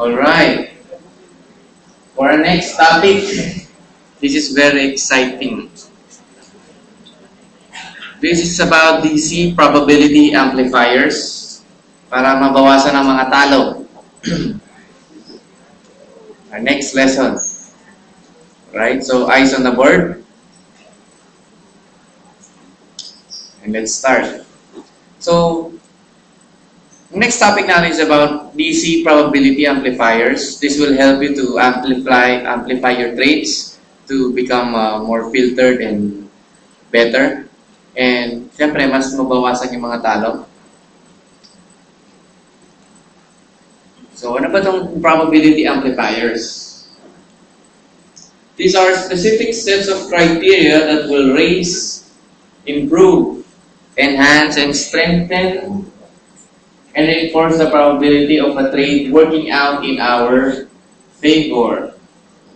Alright. For our next topic, this is very exciting. This is about DC probability amplifiers para mabawasan ang mga talo. Our next lesson. Right? So, eyes on the board. And let's start. So, next topic natin is about DC probability amplifiers. This will help you to amplify your trades to become more filtered and better. And syempre, mas mabawasan yung mga talo. So, ano ba itong probability amplifiers? These are specific sets of criteria that will raise, improve, enhance, and strengthen and reinforce the probability of a trade working out in our favor.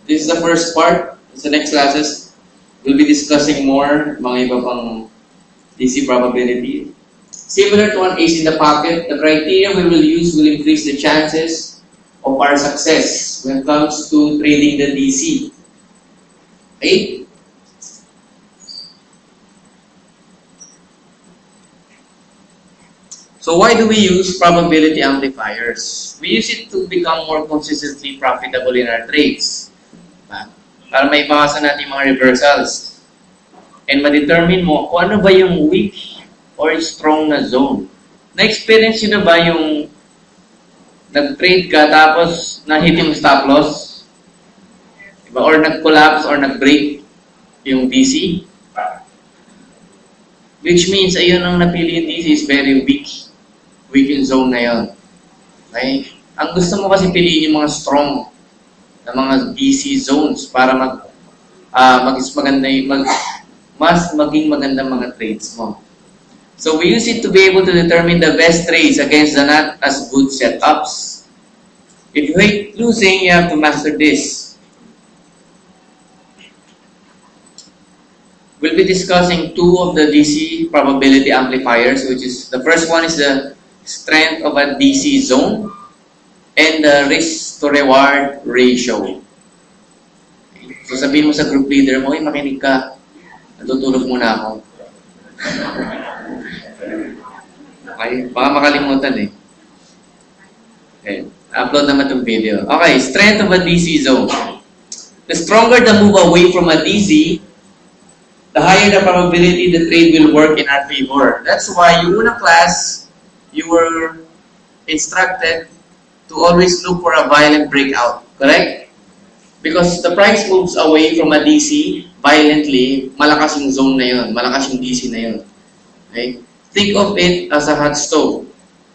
This is the first part. In the next classes, we'll be discussing more mga iba pang DC probability. Similar to an ace in the pocket, the criteria we will use will increase the chances of our success when it comes to trading the DC. Okay? So why do we use probability amplifiers? We use it to become more consistently profitable in our trades. Para maibawasan natin mga reversals. And ma-determine mo kung ano ba yung weak or strong na zone. Na-experience nyo na ba yung nag-trade ka tapos na-hit yung stop loss? Diba? Or nag-collapse or nag-break yung DC? Which means ayun ang napili yung DC is very weak. Weak yung zone na yun. Okay? Ang gusto mo kasi piliin yung mga strong na mga DC zones para mas maging magandang mga trades mo. So we use it to be able to determine the best trades against the not as good setups. If you hate losing, you have to master this. We'll be discussing two of the DC probability amplifiers, which is the first one is the strength of a DC zone and the risk to reward ratio. So sabihin mo sa group leader mo, "Ay, makinig ka. Natutulog muna ako." Okay, baka makalimutan eh. Okay, upload naman itong video. Okay, strength of a DC zone. The stronger the move away from a DC, the higher the probability the trade will work in our favor. That's why yung unang class, you were instructed to always look for a violent breakout, correct? Because the price moves away from a DC violently, malakas yung zone na yun, malakas yung DC na yun. Okay? Think of it as a hot stove.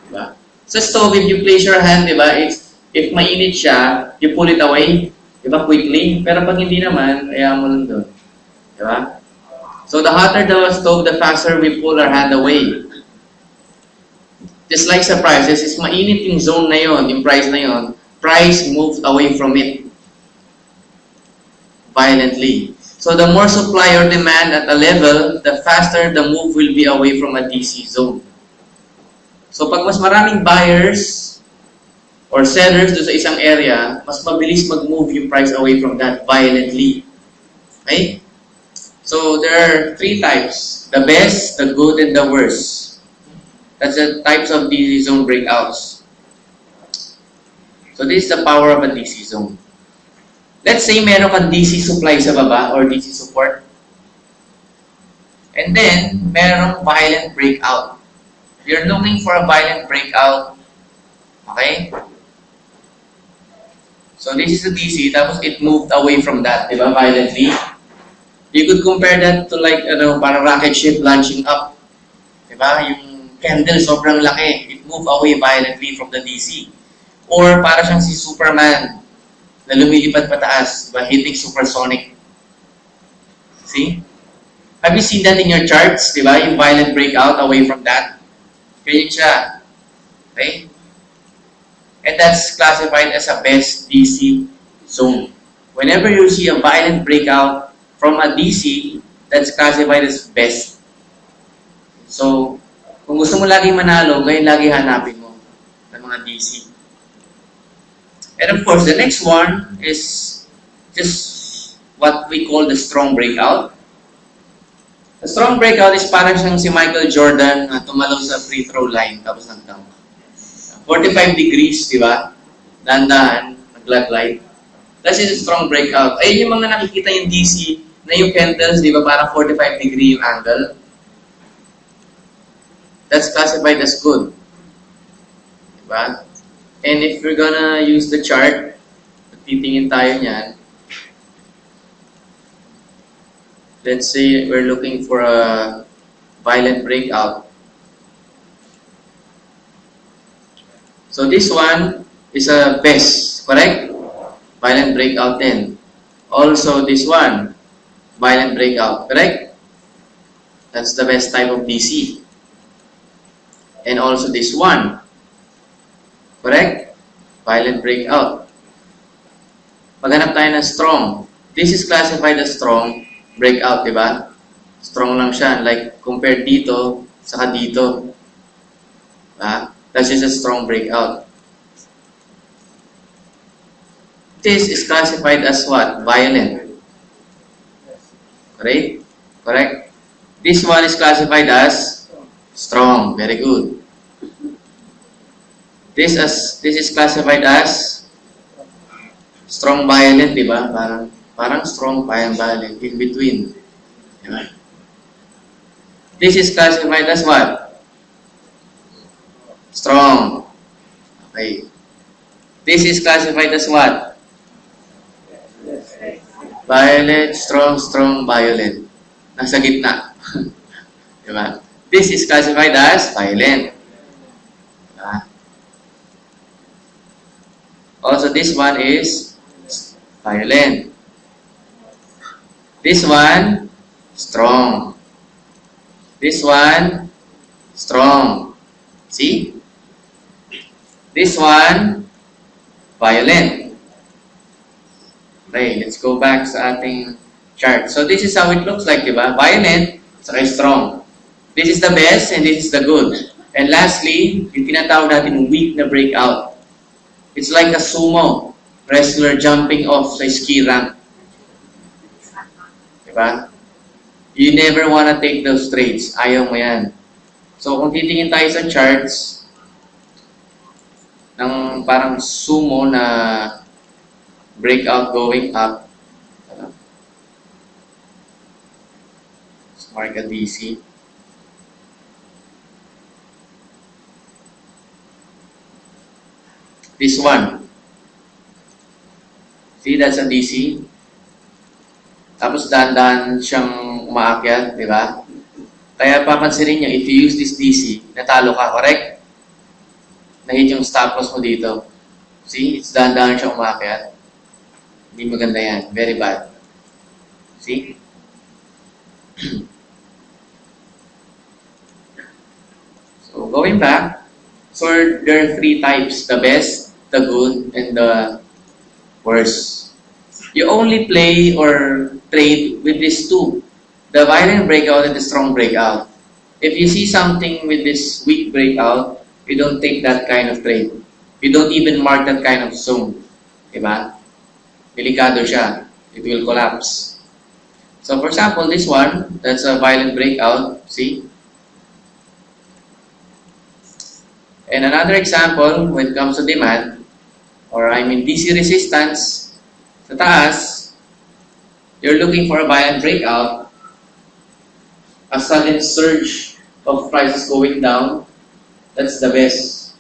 Diba? Sa stove, if you place your hand, diba, if mainit siya, you pull it away, diba, quickly. Pero pag hindi naman, ayaw mo lang doon. Diba? So the hotter the stove, the faster we pull our hand away. Just like sa prices, is mainit yung zone na yon, yung price na yon, price moves away from it violently. So the more supply or demand at a level, the faster the move will be away from a DC zone. So pag mas maraming buyers or sellers doon sa isang area, mas mabilis mag-move yung price away from that violently. Okay? So there are three types: the best, the good, and the worst. That's the types of DC zone breakouts. So this is the power of a DC zone. Let's say meron kang DC supply sa baba or DC support. And then, merong violent breakout. You're looking for a violent breakout. Okay? So this is the DC, tapos it moved away from that, di ba, violently. You could compare that to like, parang rocket ship launching up. Di ba? Yung candle sobrang laki. It moved away violently from the DC. Or para siyang si Superman na lumilipad pataas, diba? Hitting supersonic. See? Have you seen that in your charts? Di ba? Yung violent breakout away from that. Ganyan siya. Okay? And that's classified as a best DC zone. Whenever you see a violent breakout from a DC, that's classified as best. So, kung gusto mo laging manalo, ngayon lagi hanapin mo ng mga DC. And of course, the next one is just what we call the strong breakout. The strong breakout is parang siyang si Michael Jordan na tumalaw sa free throw line tapos nag-dunk. 45 degrees, di ba? Dahan-dahan, nag-light. That's a strong breakout. Ayun yung mga nakikita yung DC na yung candles, di ba? Parang 45 degree yung angle. That's classified as good. Di ba? And if we're gonna use the chart, titingin tayo niyan. Let's say we're looking for a violent breakout. So this one is a best, correct? Violent breakout then. Also this one, violent breakout, correct? That's the best type of DC. And also this one, correct? Violent breakout. Maghanap tayo ng strong. This is classified as strong breakout, di ba? Strong lang siya. Like, compared dito, saka dito. Diba? That's just a strong breakout. This is classified as what? Violent. Correct? Correct? This one is classified as strong. Very good. This is classified as strong violent, di ba? Parang strong, violent, in between. Diba? This is classified as what? Strong. Okay. This is classified as what? Violent, strong, violent. Nasa gitna. Diba? This is classified as violent. Diba? Also, this one is violent. This one, strong. This one, strong. See? This one, violent. Okay, let's go back sa ating chart. So this is how it looks like, diba? Violent, saka strong. This is the best and this is the good. And lastly, yung tinatawag natin weak na breakout. It's like a sumo wrestler jumping off sa ski ramp. Diba? You never wanna take those trades. Ayaw mo yan. So, kung titingin tayo sa charts ng parang sumo na breakout going up, let's mark a DC. This one. See, that's a DC. Tapos dahan-dahan siyang umaakyat, di ba? Kaya papansinin niyo, if you use this DC, natalo ka, correct? Nahit yung stop loss mo dito. See, it's dahan-dahan siyang umaakyat. Hindi maganda yan. Very bad. See? So, going back, so there are three types. The best, the good, and the worst. You only play or trade with these two. The violent breakout and the strong breakout. If you see something with this weak breakout, you don't take that kind of trade. You don't even mark that kind of zone. Diba? Delikado siya. It will collapse. So for example, this one, that's a violent breakout. See? And another example, when it comes to demand, or I mean DC resistance, sa taas, you're looking for a violent breakout, a sudden surge of prices going down, that's the best.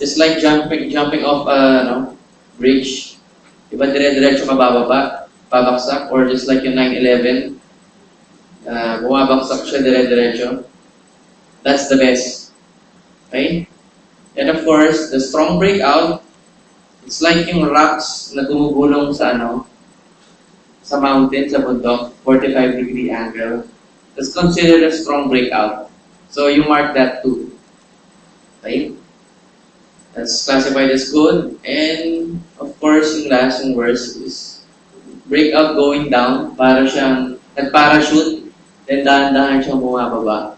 It's like jumping off a bridge. Diba dire-diretso ka bababa, babaksak, or just like yung 9/11, bumabaksak siya dire-diretso. That's the best. Okay? And of course, the strong breakout, it's like yung rocks na gumugulong sa sa mountain, sa bundok, 45 degree angle. That's considered a strong breakout. So you mark that too. Okay? That's classified as good. And of course, yung last, yung worst is breakout going down. Para siyang nag-parachute. Then dahan-dahan siyang bumababa.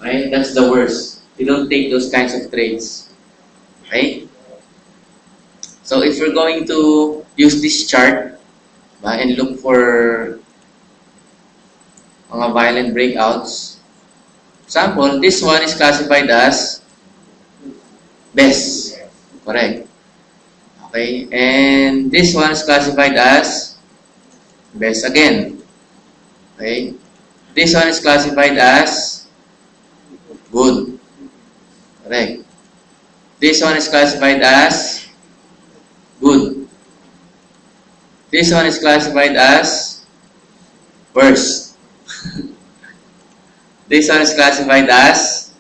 Okay? That's the worst. You don't take those kinds of trades. Okay? So if we're going to use this chart and look for mga violent breakouts, example, this one is classified as best. Correct. Okay. And this one is classified as best again. Okay. This one is classified as good. Correct. This one is classified as good. This one is classified as worst. This one is classified as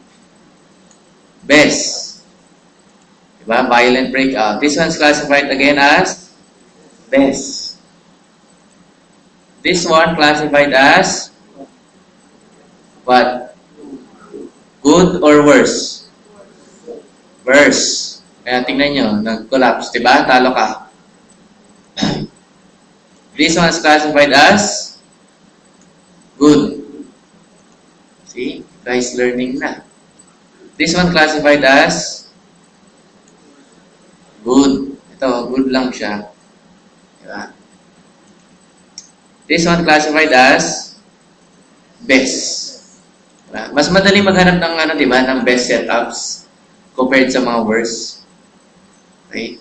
best. Diba? Violent breakout. This one is classified again as best. This one classified as what? Good or worse? Worse. Kaya tingnan nyo, nag-collapse. Diba? Talo ka. This one is classified as good. See? Guys, learning na. This one classified as good. Ito, good lang siya. Diba? This one classified as best. Diba? Mas madali maghanap ng diba, ng best setups compared sa mga worst. Okay?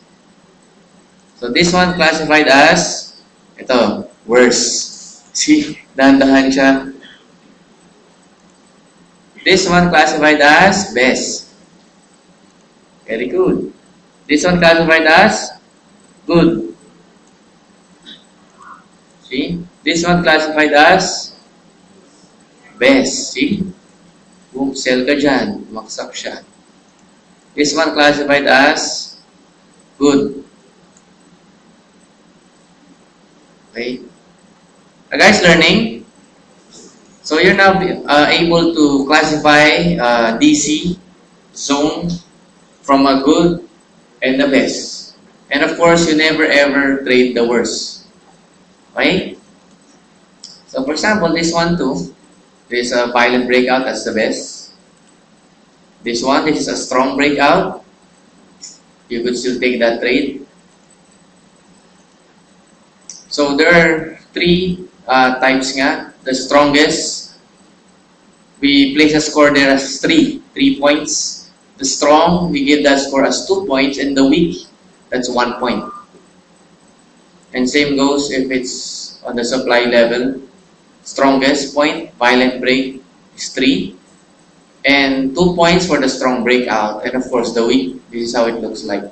So this one classified as ito, worst. See? Dahan-dahan siya. This one classified as best. Very good. This one classified as good. See? This one classified as best. See? Boom, sell ka dyan. Maksak siya. This one classified as good. Okay? Guys, learning? So you're now able to classify DC zone from a good and the best. And of course, you never ever trade the worst. Okay? So for example, this one too. This is a violent breakout, that's the best. This one, this is a strong breakout. You could still take that trade. So there are three types nga. The strongest, we place a score there as 3 points. The strong, we give that score as 2 points, and the weak, that's 1 point. And same goes if it's on the supply level. Strongest point, violent break is 3, and 2 points for the strong breakout, and of course the weak. This is how it looks like.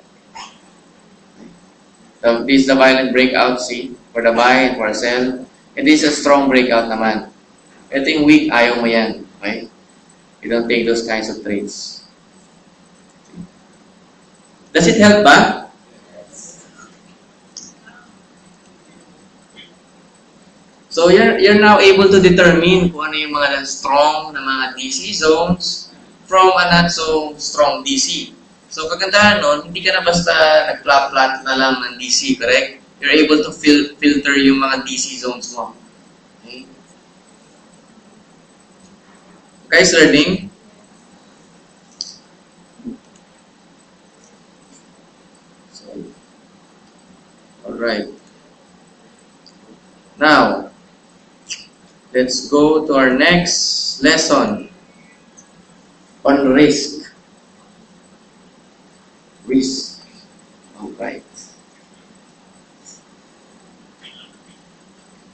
So this is the violent breakout, see, for the buy and for the sell. And this is a strong breakout naman. Ito yung weak, ayaw mo yan. Okay? You don't take those kinds of trades. Does it help ba? So you're now able to determine kung ano yung mga strong na mga DC zones from a not so strong DC. So kagandahan nun, hindi ka na basta nag-plot na lang ng DC, correct? You're able to filter yung mga DC zones mo. Okay? Guys, learning? So, alright. Now, let's go to our next lesson on risk. Risk. Alright.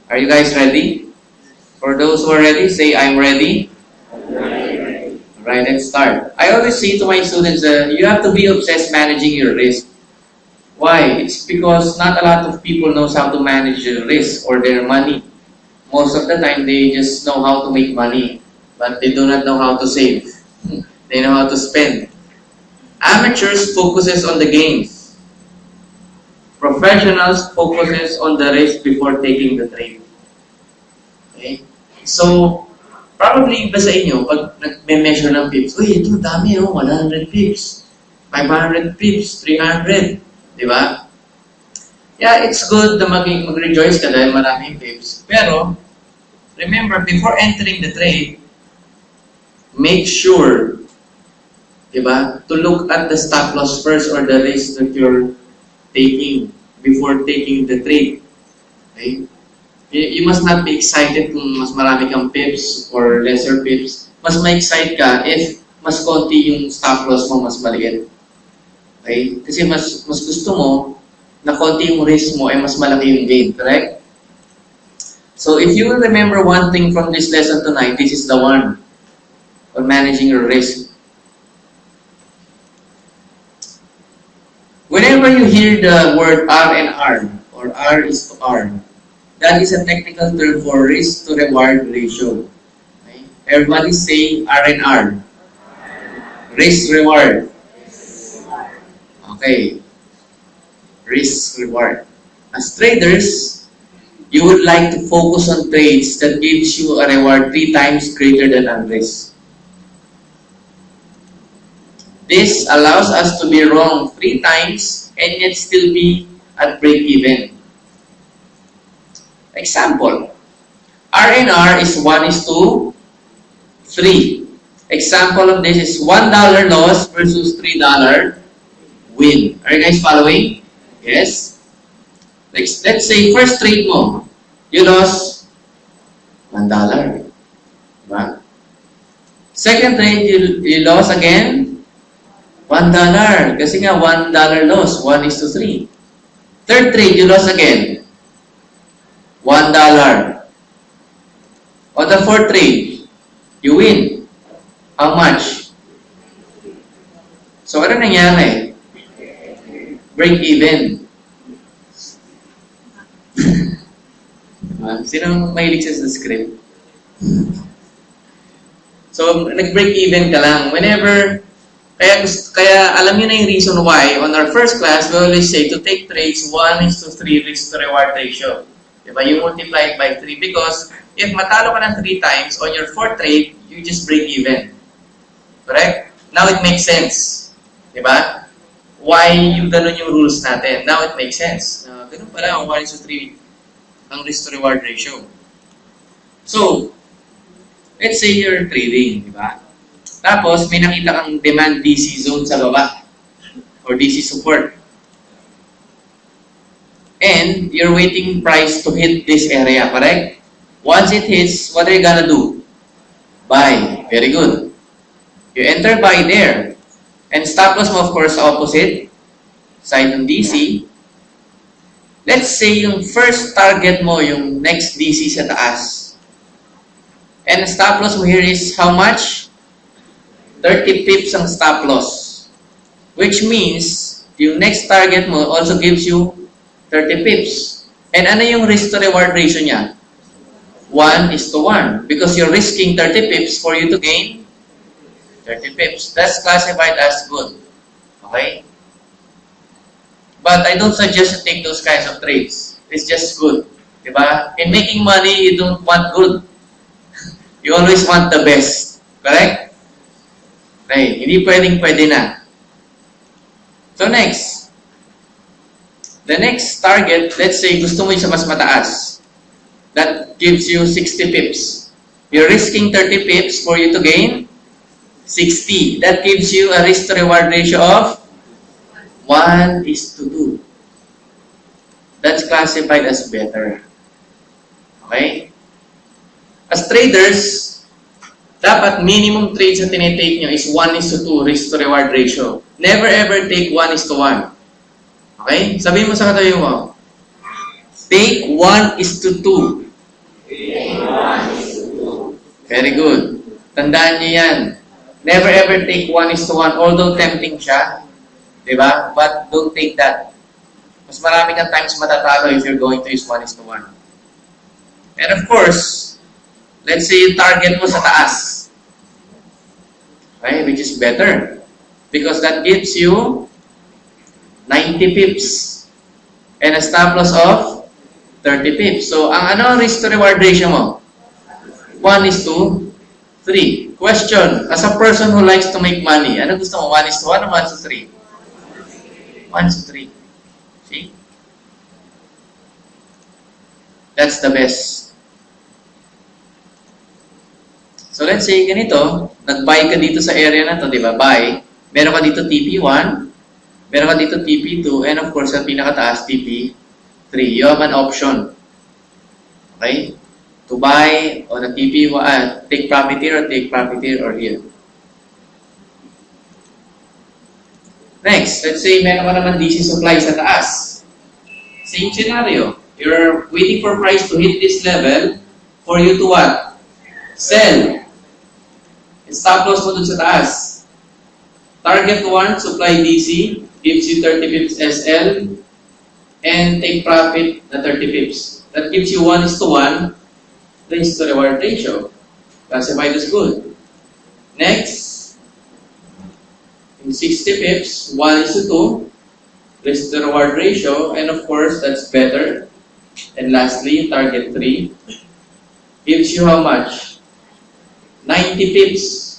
Are you guys ready? For those who are ready, say, I'm ready. Alright, let's start. I always say to my students, you have to be obsessed managing your risk. Why? It's because not a lot of people knows how to manage their risk or their money. Most of the time, they just know how to make money, but they do not know how to save. They know how to spend. Amateurs focuses on the gains. Professionals focuses on the risk before taking the trade. Okay? So, Probably iba sa inyo, pag nag-measure ng pips, uy, ito dami 100 pips, 500 pips, 300, di ba? Yeah, it's good na mag-rejoice ka dahil maraming pips. Pero, remember, before entering the trade, make sure, di ba, to look at the stop loss first or the risk that you're taking before taking the trade. Okay? You must not be excited kung mas marami kang pips or lesser pips. Mas ma-excite ka if mas konti yung stop loss mo, mas maliit. Okay? Kasi mas gusto mo na konti yung risk mo ay mas malaki yung gain. Correct? So if you will remember one thing from this lesson tonight, this is the one on managing your risk. Whenever you hear the word R and R, or R is to R, that is a technical term for risk to reward ratio. Okay? Everybody say R and R. Risk reward. Okay. Risk reward. As traders, you would like to focus on trades that gives you a reward 3 times greater than a risk. This allows us to be wrong 3 times and yet still be at break-even. Example, R&R is 1:3. Example of this is $1 loss versus $3 win. Are you guys following? Yes? Let's say first trade mo, you lost $1. Diba? Second trade, you lost again $1. Kasi nga $1 loss, 1:3. Third trade, you lost again $1. On the fourth trade, you win. How much? So, ano nangyari? Break even. Sino mahilig sa script? So, nag-break even ka lang. Whenever, kaya alam niyo na yung reason why, on our first class, we always say to take trades 1:3 risk to reward ratio. Diba? You multiply it by 3 because if matalo ka ng 3 times on your fourth trade, you just break even. Correct? Now it makes sense. Diba? Why yung ganun yung rules natin? Now it makes sense. Ganun pala ang 1:3 ang risk to reward ratio. So, let's say you're trading, diba? Tapos, may nakita kang demand DC zone sa baba or DC support. And you're waiting price to hit this area, correct? Once it hits, what are you gonna do? Buy. Very good. You enter buy there. And stop loss mo, of course, opposite side ng DC. Let's say yung first target mo, yung next DC sa taas. And stop loss mo here is how much? 30 pips ang stop loss. Which means, yung next target mo also gives you 30 pips. And ano yung risk to reward ratio niya? 1:1. Because you're risking 30 pips for you to gain 30 pips. That's classified as good. Okay? But I don't suggest you take those kinds of trades. It's just good. Diba? In making money, you don't want good. You always want the best. Correct? Okay. Hindi pwede na. So next. The next target, let's say gusto mo yung sa mas mataas. That gives you 60 pips. You're risking 30 pips for you to gain 60. That gives you a risk to reward ratio of 1:2. That's classified as better. Okay? As traders, dapat minimum trades na tinitake nyo is 1:2 risk to reward ratio. Never ever take 1:1. Okay? Sabihin mo sa katabi mo, take 1:2. Very good. Tandaan niyo yan. Never ever take 1:1, although tempting siya. Diba? But don't take that. Mas marami kang times matatalo if you're going to use 1:1. And of course, let's say yung target mo sa taas. Okay? Which is better. Because that gives you 90 pips. And a stop loss of 30 pips. So, ang ano ang risk to reward ratio mo? 1:2. 3. Question, as a person who likes to make money, ano gusto mo? 1:1 o 1:3? 1:3. See? That's the best. So let's say ganito, nag-buy ka dito sa area na to, di ba? Buy. Meron ka dito TP1, meron ka dito TP2, and of course, sa pinakataas, TP3. You have an option. Okay? To buy on a TP1, take profit here or take profit here or here. Next, let's say meron ka naman DC supply sa taas. Same scenario. You're waiting for price to hit this level for you to what? Sell. Stop loss mo dun sa taas. Target 1, supply DC, gives you 30 pips SL, and take profit na 30 pips. That gives you 1:1 risk to reward ratio. Classified as good. Next, in 60 pips, 1:2 risk to reward ratio, and of course, that's better. And lastly, target 3 gives you how much? 90 pips.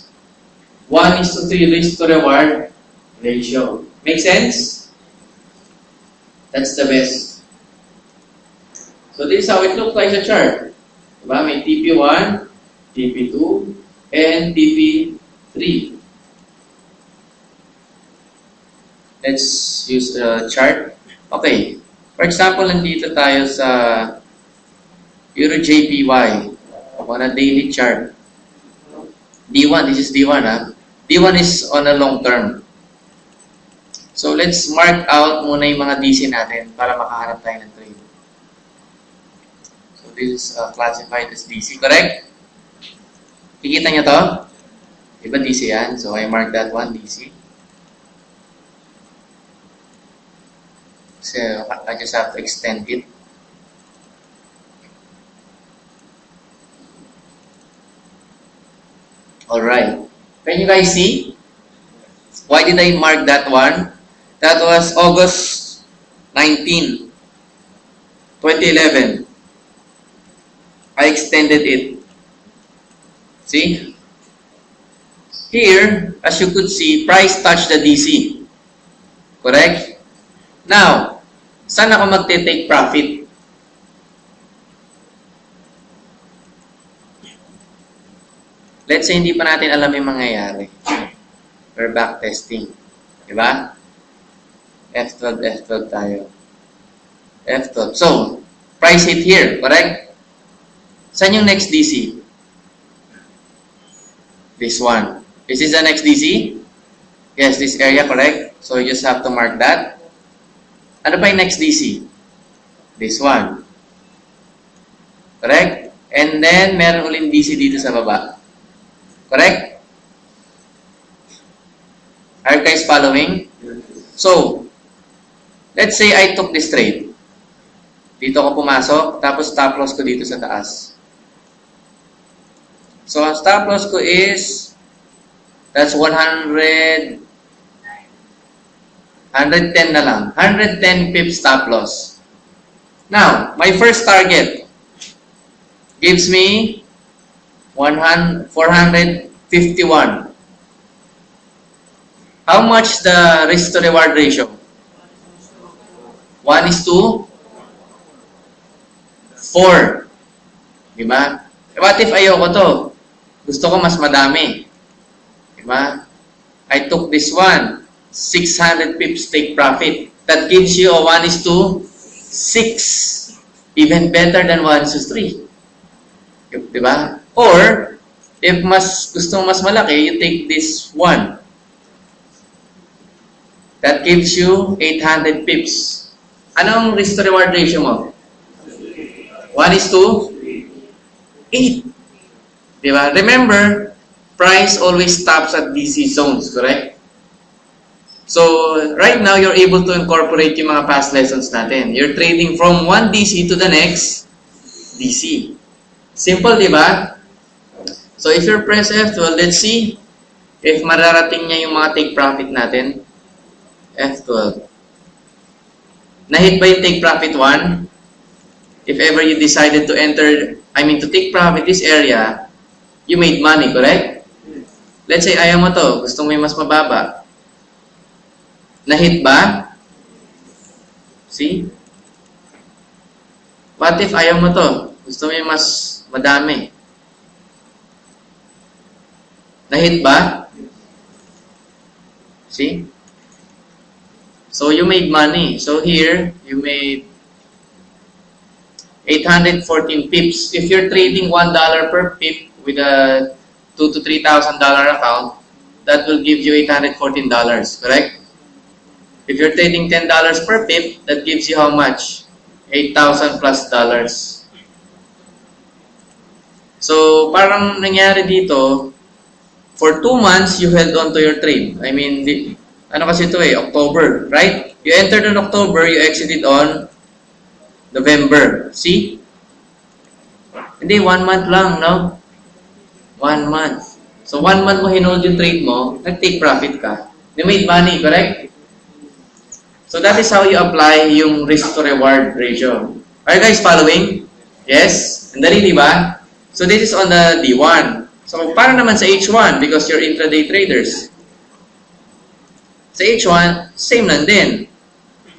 1:3 risk to reward ratio. Make sense? That's the best. So this is how it looks like sa chart. Diba? May TP1, TP2, and TP3. Let's use the chart. Okay. For example, nandito tayo sa EuroJPY on a daily chart. D1, this is D1 ha. D1 is on a long term. So let's mark out muna yung mga DC natin para makahanap tayo ng trade. So this is classified as DC, correct? Kikita nyo to? Diba DC yan? So I mark that one DC. So I just have to extend it. Alright. Can you guys see? Why did I mark that one? That was August 19, 2011. I extended it. See? Here, as you could see, price touched the DC. Correct? Now, saan ako magte-take profit? Let's say hindi pa natin alam yung mangyayari. We're back testing. Diba? F12, F12 tayo. F12. So, price hit here, correct? Saan yung next DC? This one. This is the next DC? Yes, this area, correct? So, you just have to mark that. Ano pa yung next DC? This one. Correct? And then, meron ulit DC dito sa baba. Correct? Are you guys following? So, let's say I took this trade. Dito ako pumasok, tapos stop loss ko dito sa taas. So, ang stop loss ko is, that's 110 na lang. 110 pips stop loss. Now, my first target gives me 451. How much the risk to reward ratio? 1:4. Diba? What if ayoko to? Gusto ko mas madami. Diba? I took this one. 600 pips take profit. That gives you a 1:6. Even better than 1:3. Diba? Or, if gusto mo mas malaki, you take this one. That gives you 800 pips. Anong risk to reward ratio mo? 1:8. Diba? Remember, price always stops at DC zones, correct? So, right now, you're able to incorporate yung mga past lessons natin. You're trading from one DC to the next DC. Simple, diba? So, if you press F12, let's see if mararating niya yung mga take profit natin. F12. Na-hit ba yung take profit 1? If ever you decided to enter, to take profit this area, you made money, correct? Let's say ayaw mo to, gusto mo yung mas mababa. Na-hit ba? See? What if ayaw mo to? Gusto mo yung mas madami. Na-hit ba? See? So you made money. So here, you made 814 pips. If you're trading $1 per pip with a $2,000 to $3,000 account, that will give you $814, correct? If you're trading $10 per pip, that gives you how much? $8,000 plus dollars. So, parang nangyari dito, for 2 months, you held on to your trade. I mean, ano kasi ito October, right? You entered on October, you exited on November. See? Hindi, 1 month lang, no? 1 month. So, 1 month mo hinold yung trade mo, nag-take profit ka. You made money, correct? So, that is how you apply yung risk to reward ratio. Are you guys following? Yes? Andali, di ba? So, this is on the D1. So, para naman sa H1 because you're intraday traders. Sa H1, same lang din.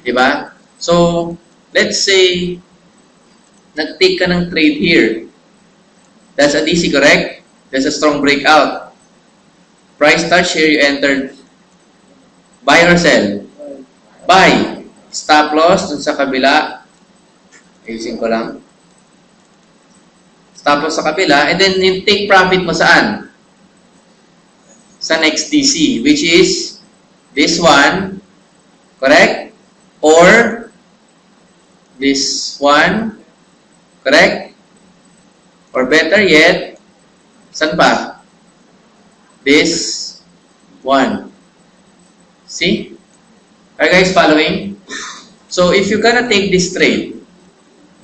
Di ba? So, let's say, nag-take ka ng trade here. That's a DC, correct? There's a strong breakout. Price touch here, you entered. Buy or sell? Buy. Stop loss dun sa kabila. Ayusin ko lang. Stop loss sa kabila. And then, yung take profit mo saan? Sa next DC, which is this one. Correct? Or this one. Correct? Or better yet, saan pa? This one. See? Are you guys following? So, if you're gonna take this trade,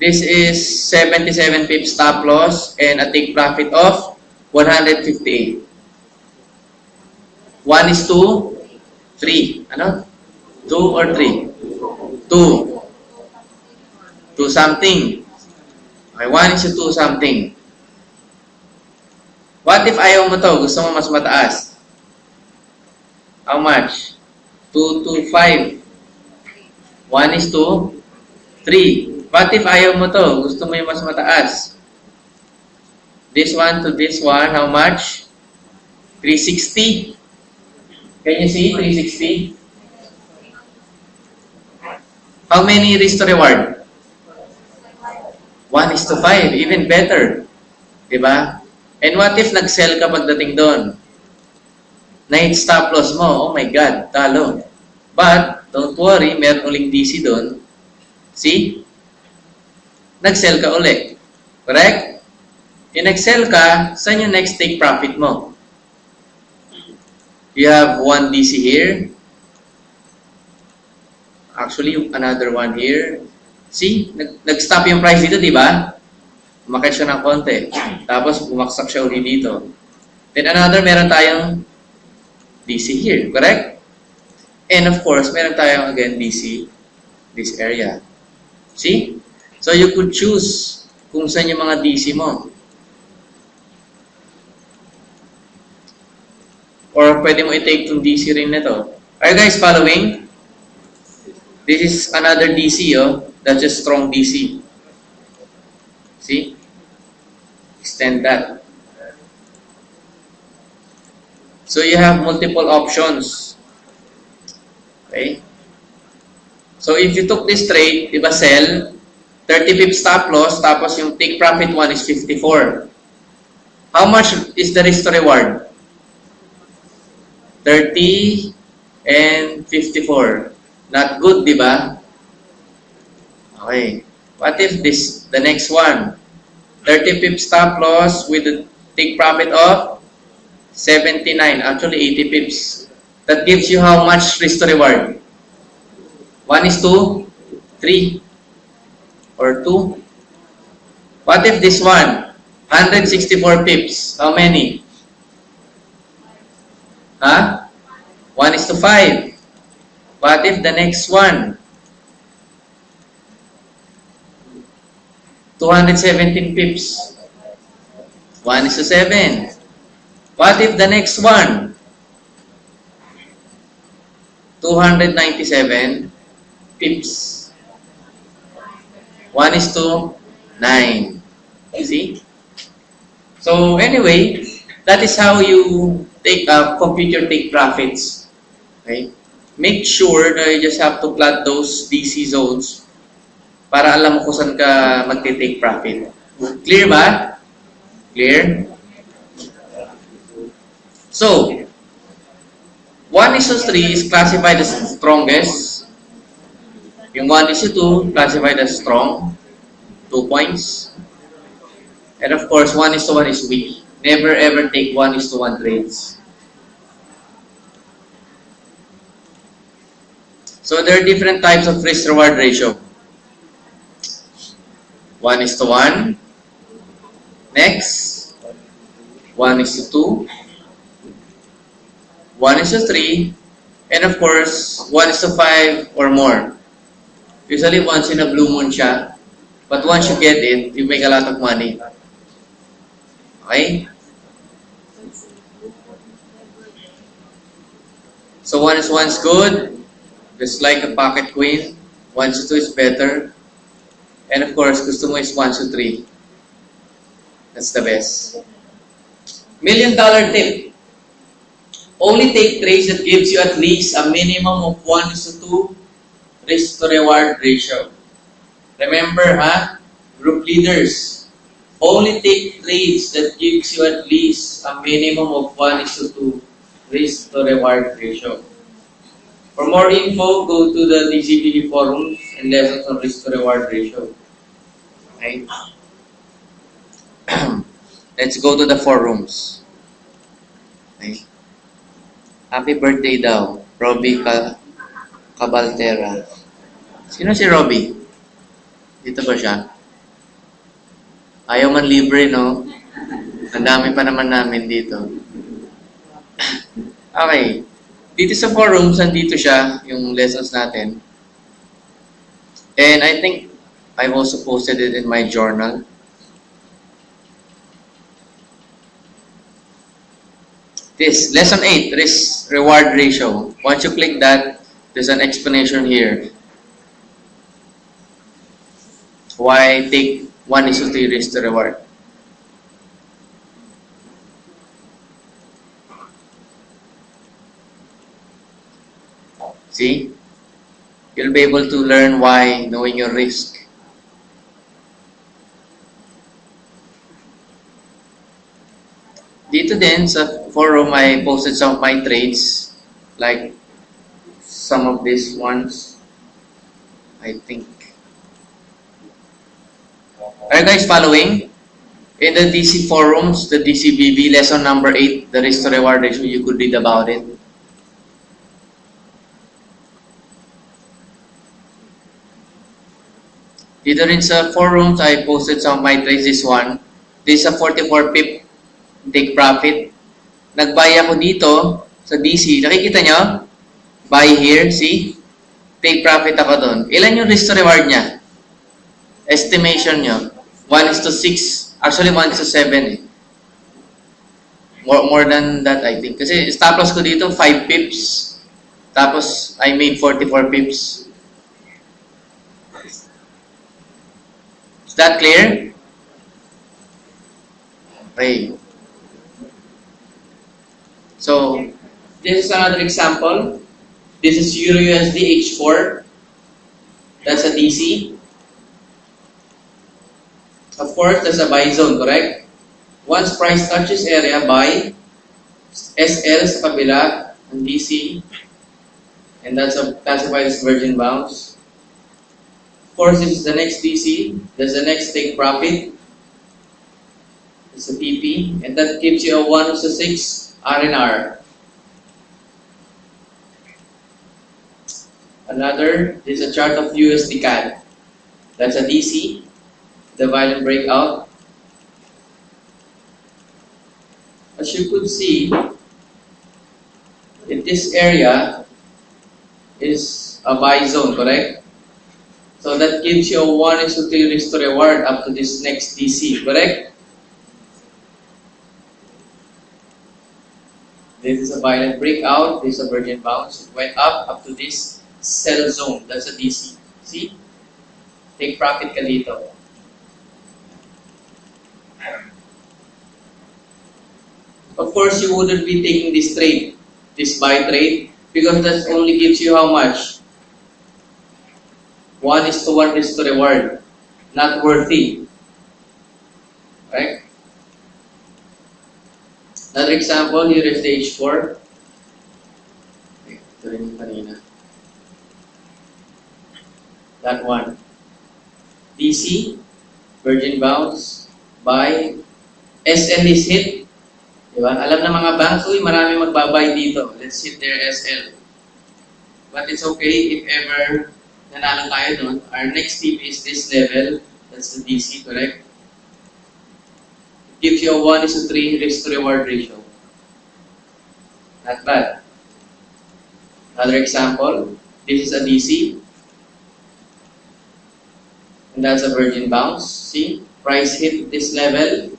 this is 77 pips stop loss and a take profit of 158. 1 is to 3. Ano? 2 or 3? 2. 2 something. Okay, 1 is to 2 something. What if ayaw mo to? Gusto mo mas mataas? How much? 2 to 5. 1 is to 3. What if ayaw mo to? Gusto mo yung mas mataas? This one to this one, how much? 360. Can you see 360? How many risk to reward? 1 is to 5. Even better. Diba? And what if nag-sell ka pagdating doon? Na-hit stop loss mo, oh my God, talo. But, don't worry, meron uling DC doon. See? Nag-sell ka ulit. Correct? Yung nag-sell ka, saan yung next take profit mo? You have 1 DC here. Actually, another one here. See? Nag-stop yung price dito, di ba? Umakit siya ng konti. Tapos, bumaksak siya ulit dito. Then another, meron tayong DC here. Correct? And of course, meron tayong again DC this area. See? So, you could choose kung saan yung mga DC mo. Or pwede mo i-take itong DC rin na to. Are you guys following? This is another DC, oh. That's a strong DC. See? Extend that. So, you have multiple options. Okay? So, if you took this trade, diba sell, 30 pips stop loss, tapos yung take profit 1 is 54. How much is the risk to reward? 30 and 54. Not good, diba? Okay. What if the next one? 30 pips stop loss with a take profit of 79. Actually, 80 pips. That gives you how much risk to reward? 1 is to 3. Or 2. What if this one? 164 pips. How many? Huh? 1 is to 5. What if the next one? 217 pips. 1 is to 7. What if the next one? 297 pips. 1:9. See? So anyway, that is how you compute your take profits. Okay? Make sure na you just have to plot those DC zones para alam mo kung saan ka magte-take profit. Clear ba? Clear? So, 1:3 is classified as strongest. Yung 1:2 classified as strong. 2 points. And of course, 1:1 is weak. Never ever take 1:1 trades. So there are different types of risk-reward ratio. 1:1. Next, 1:2. 1:3. And of course, 1:5 or more. Usually once in a blue moon siya. But once you get it, you make a lot of money. Okay? So 1:1 is good. Just like a pocket queen. 1:2 is better. And of course, gusto mo is 1:3. That's the best. $1 million tip. Only take trades that gives you at least a minimum of 1:2 risk to reward ratio. Remember, group leaders, only take trades that gives you at least a minimum of 1:2 risk to reward ratio. For more info, go to the DCBB forums and lessons on risk to reward ratio. Okay? Let's go to the forums. Okay? Happy birthday daw, Robbie Cabaltera. Sino si Robbie? Dito ba siya? Ayaw man libre, no? Ang dami pa naman namin dito. Okay. Dito sa forums, nandito siya, yung lessons natin. And I think I've also posted it in my journal. This, lesson 8, risk-reward ratio. Once you click that, there's an explanation here. Why take 1:3 risk to reward. See? You'll be able to learn why knowing your risk. Dito din sa forum, I posted some of my trades, like some of these ones, I think. Are you guys following? In the DC forums, the DCBB lesson number 8, the risk to reward ratio, you could read about it. Dito rin sa forums, I posted some of my trades. This one, this is a 44 pip take profit. Nag-buy ako dito sa DC. Nakikita nyo? Buy here, see? Take profit ako doon. Ilan yung risk to reward niya? Estimation nyo. 1:6. Actually, 1:7 eh. More than that, I think. Kasi stop loss ko dito, 5 pips. Tapos, I made 44 pips. Is that clear? Okay. So, this is another example. This is Euro USD H4. That's a DC. Of course, there's a buy zone, correct? Once price touches area, buy. SL sa kabila, ang DC. And that's classified as virgin bounce. Of course, this is the next DC. There's the next take profit. It's a PP. And that gives you a 1:6 R&R. Another, this is a chart of USD CAD. That's a DC. The violent breakout. As you could see, in this area is a buy zone, correct? So that gives you a 1:3 risk to reward up to this next DC, correct? This is a violent breakout. This is a virgin bounce. It went up to this sell zone. That's a DC. See? Take profit ka dito. Of course, you wouldn't be taking this trade, this buy trade, because that only gives you how much? 1:1 risk to reward. Not worthy. Right? Another example, here is the H4. Okay, ito rin yung kanina. That one. DC, virgin bounce, buy, SL is hit. Diba? Alam na mga banks, uy, marami magbabay dito. Let's hit their SL. But it's okay if ever nanalo tayo doon. Our next tip is this level. That's the DC, correct? It gives you a 1:3 risk to reward ratio. Not bad. Another example. This is a DC. And that's a virgin bounce. See? Price hit this level.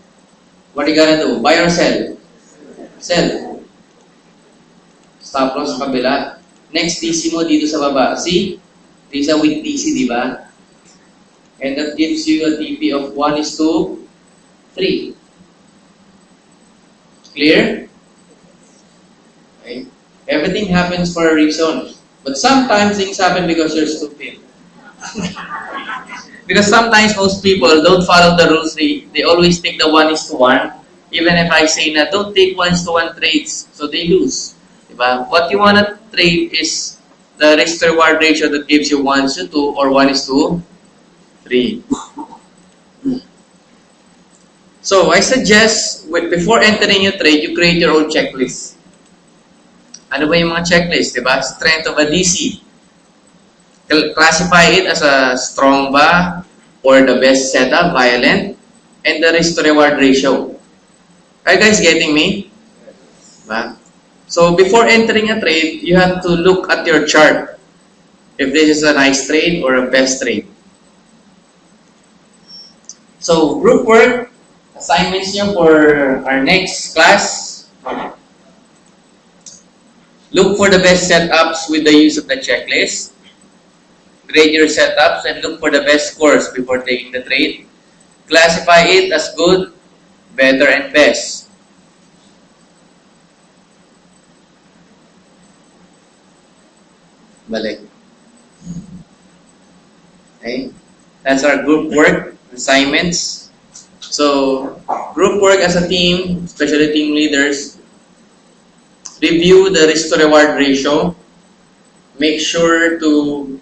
What are you gonna do? Buy or sell? Sell. Stop loss sa kabila. Next DC mo dito sa baba. See? This is a weak DC, di ba? And that gives you a TP of 1:3. Clear? Okay. Everything happens for a reason. But sometimes things happen because you're stupid. Because sometimes most people don't follow the rules. They always take the 1:1. Even if I say na don't take 1:1 trades, so they lose. Diba? What you want to trade is the risk to reward ratio that gives you 1:2 or 1:3. So I suggest before entering your trade, you create your own checklist. Ano ba yung mga checklist? Diba? Strength of a DC. Classify it as a strong ba or the best setup, violent, and the risk to reward ratio. Are you guys getting me? Diba? So before entering a trade, you have to look at your chart. If this is a nice trade or a best trade. So group work, assignments nyo for our next class. Look for the best setups with the use of the checklist. Grade your setups and look for the best scores before taking the trade. Classify it as good, better, and best. Balik. Okay? That's our group work assignments. So, group work as a team, especially team leaders, review the risk to reward ratio. Make sure to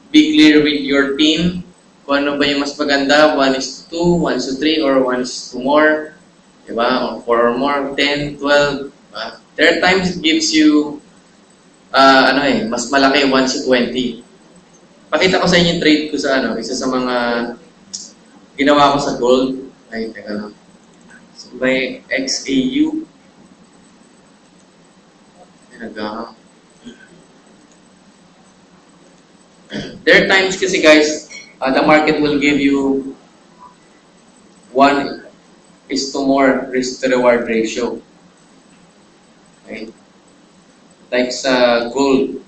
be clear with your team kung ano ba yung mas maganda, 1:2, 1:3, or 1:2 more, diba? Or 4 or more, 10, 12. Diba? There are times it gives you mas malaki, 1:20. Pakita ko sa inyo yung trade ko sa isa sa mga ginawa ko sa gold. Ay, teka lang. So, by XAU. There are times kasi guys, the market will give you 1:2 more risk to reward ratio. Okay? Like sa gold.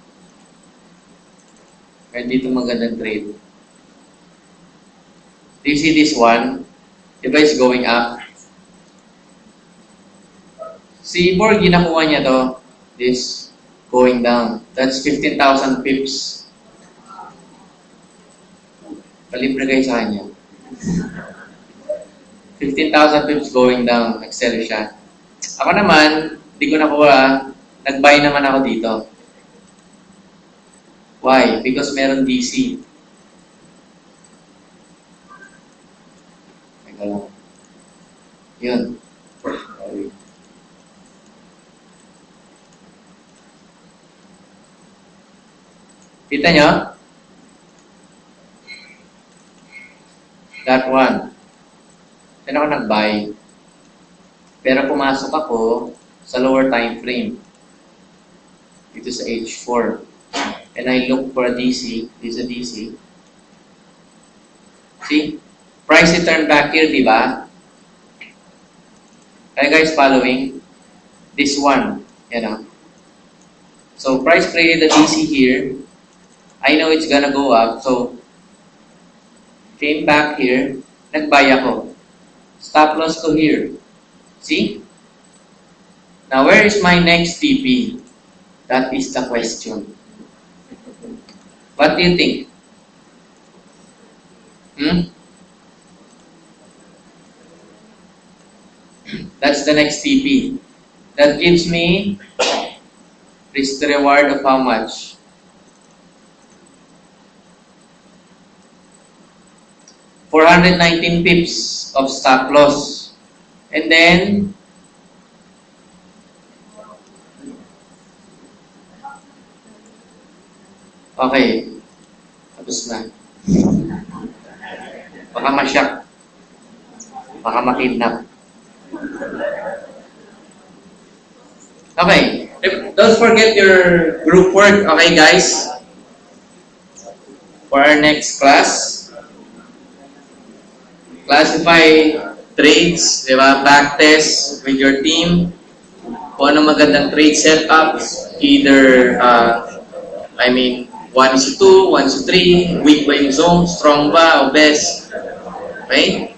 Kaya dito magandang trade. Do you see this one? Diba is going up? Si Borg, nakuha niya to. This going down. That's 15,000 pips. Palibre kayo sa kanya. 15,000 pips going down. Nag-sell siya. Ako naman, di ko nakuha. Nag-buy naman ako dito. Why? Because meron DC. Teka lang. Yun. Sorry. Kita nyo? That one. Diyan ako nag-buy. Pero pumasok ako sa lower time frame. Dito sa H4. And I look for a DC. This is a DC. See? Price return back here, di ba? Are you guys following? This one. Yan o. So price created a DC here. I know it's gonna go up. So came back here. Nag-buy ako. Stop loss ko here. See? Now where is my next TP? That is the question. What do you think? That's the next TP. That gives me risk to reward of how much? 419 pips of stop loss. And then okay. Tapos na. Baka ma-shock. Baka ma-kidnap. Okay. Don't forget your group work, okay guys? For our next class. Classify trades, di ba? Backtest with your team. Kung ano magandang trade setups. Either, 1:2, 1:3, weak ba yung zone, strong ba, o best. Okay?